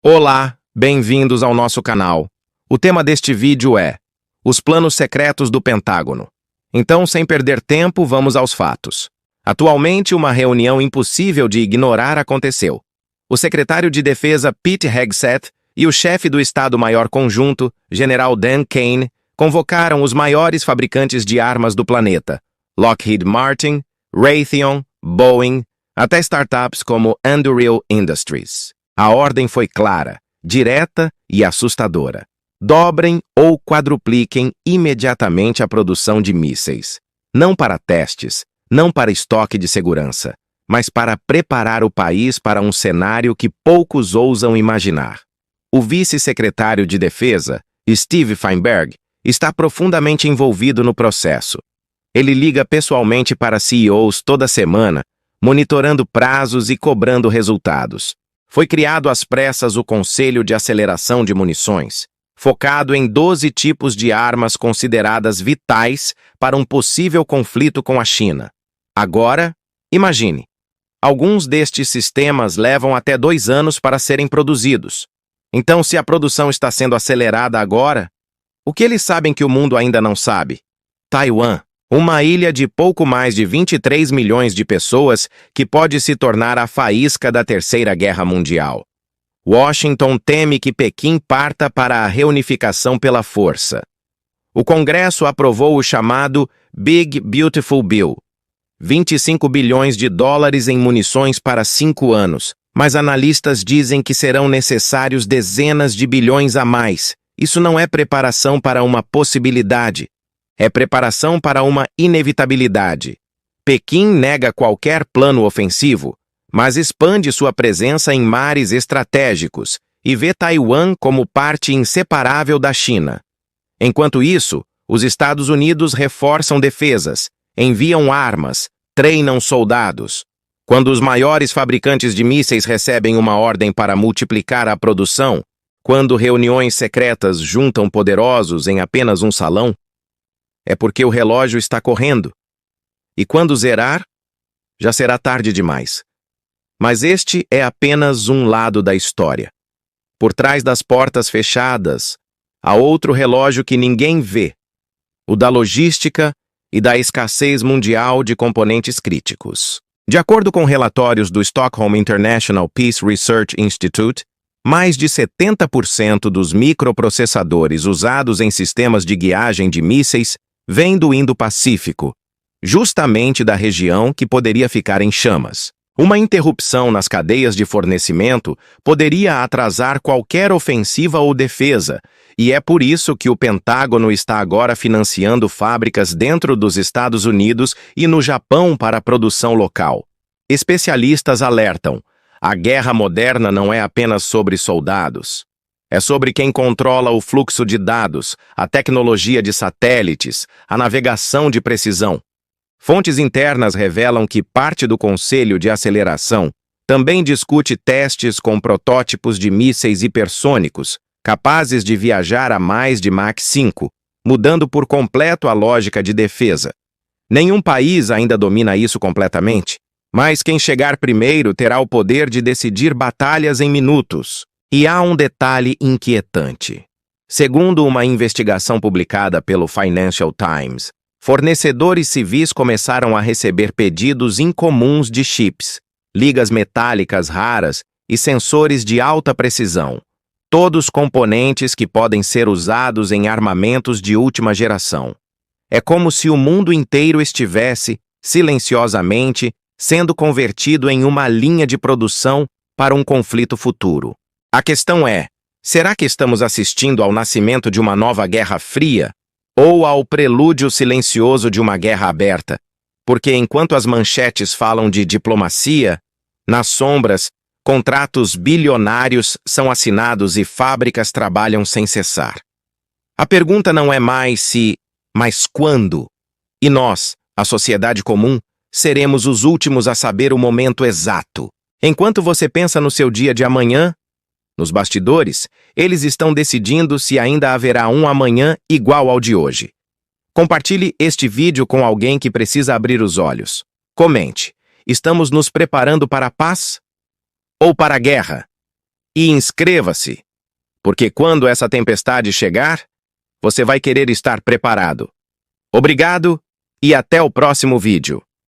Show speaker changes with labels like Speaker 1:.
Speaker 1: Olá, bem-vindos ao nosso canal. O tema deste vídeo é os planos secretos do Pentágono. Então, sem perder tempo, vamos aos fatos. Atualmente, uma reunião impossível de ignorar aconteceu. O secretário de Defesa Pete Hegseth e o chefe do Estado-Maior Conjunto, General Dan Kane, convocaram os maiores fabricantes de armas do planeta, Lockheed Martin, Raytheon, Boeing, até startups como Anduril Industries. A ordem foi clara, direta e assustadora. Dobrem ou quadrupliquem imediatamente a produção de mísseis. Não para testes, não para estoque de segurança, mas para preparar o país para um cenário que poucos ousam imaginar. O vice-secretário de Defesa, Steve Feinberg, está profundamente envolvido no processo. Ele liga pessoalmente para CEOs toda semana, monitorando prazos e cobrando resultados. Foi criado às pressas o Conselho de Aceleração de Munições, focado em 12 tipos de armas consideradas vitais para um possível conflito com a China. Agora, imagine, alguns destes sistemas levam até 2 anos para serem produzidos. Então, se a produção está sendo acelerada agora, o que eles sabem que o mundo ainda não sabe? Taiwan, uma ilha de pouco mais de 23 milhões de pessoas que pode se tornar a faísca da Terceira Guerra Mundial. Washington teme que Pequim parta para a reunificação pela força. O Congresso aprovou o chamado Big Beautiful Bill, 25 bilhões de dólares em munições para 5 anos, mas analistas dizem que serão necessários dezenas de bilhões a mais. Isso não é preparação para uma possibilidade. É preparação para uma inevitabilidade. Pequim nega qualquer plano ofensivo, mas expande sua presença em mares estratégicos e vê Taiwan como parte inseparável da China. Enquanto isso, os Estados Unidos reforçam defesas, enviam armas, treinam soldados. Quando os maiores fabricantes de mísseis recebem uma ordem para multiplicar a produção, quando reuniões secretas juntam poderosos em apenas um salão, é porque o relógio está correndo. E quando zerar, já será tarde demais. Mas este é apenas um lado da história. Por trás das portas fechadas, há outro relógio que ninguém vê, o da logística e da escassez mundial de componentes críticos. De acordo com relatórios do Stockholm International Peace Research Institute, mais de 70% dos microprocessadores usados em sistemas de guiagem de mísseis vêm do Indo-Pacífico, justamente da região que poderia ficar em chamas. Uma interrupção nas cadeias de fornecimento poderia atrasar qualquer ofensiva ou defesa, e é por isso que o Pentágono está agora financiando fábricas dentro dos Estados Unidos e no Japão para a produção local. Especialistas alertam: a guerra moderna não é apenas sobre soldados. É sobre quem controla o fluxo de dados, a tecnologia de satélites, a navegação de precisão. Fontes internas revelam que parte do Conselho de Aceleração também discute testes com protótipos de mísseis hipersônicos, capazes de viajar a mais de Mach 5, mudando por completo a lógica de defesa. Nenhum país ainda domina isso completamente, mas quem chegar primeiro terá o poder de decidir batalhas em minutos. E há um detalhe inquietante. Segundo uma investigação publicada pelo Financial Times, fornecedores civis começaram a receber pedidos incomuns de chips, ligas metálicas raras e sensores de alta precisão, todos componentes que podem ser usados em armamentos de última geração. É como se o mundo inteiro estivesse, silenciosamente, sendo convertido em uma linha de produção para um conflito futuro. A questão é, será que estamos assistindo ao nascimento de uma nova Guerra Fria ou ao prelúdio silencioso de uma guerra aberta? Porque enquanto as manchetes falam de diplomacia, nas sombras, contratos bilionários são assinados e fábricas trabalham sem cessar. A pergunta não é mais se, mas quando? E nós, a sociedade comum, seremos os últimos a saber o momento exato. Enquanto você pensa no seu dia de amanhã, nos bastidores, eles estão decidindo se ainda haverá um amanhã igual ao de hoje. Compartilhe este vídeo com alguém que precisa abrir os olhos. Comente: estamos nos preparando para a paz ou para a guerra? E inscreva-se, porque quando essa tempestade chegar, você vai querer estar preparado. Obrigado e até o próximo vídeo.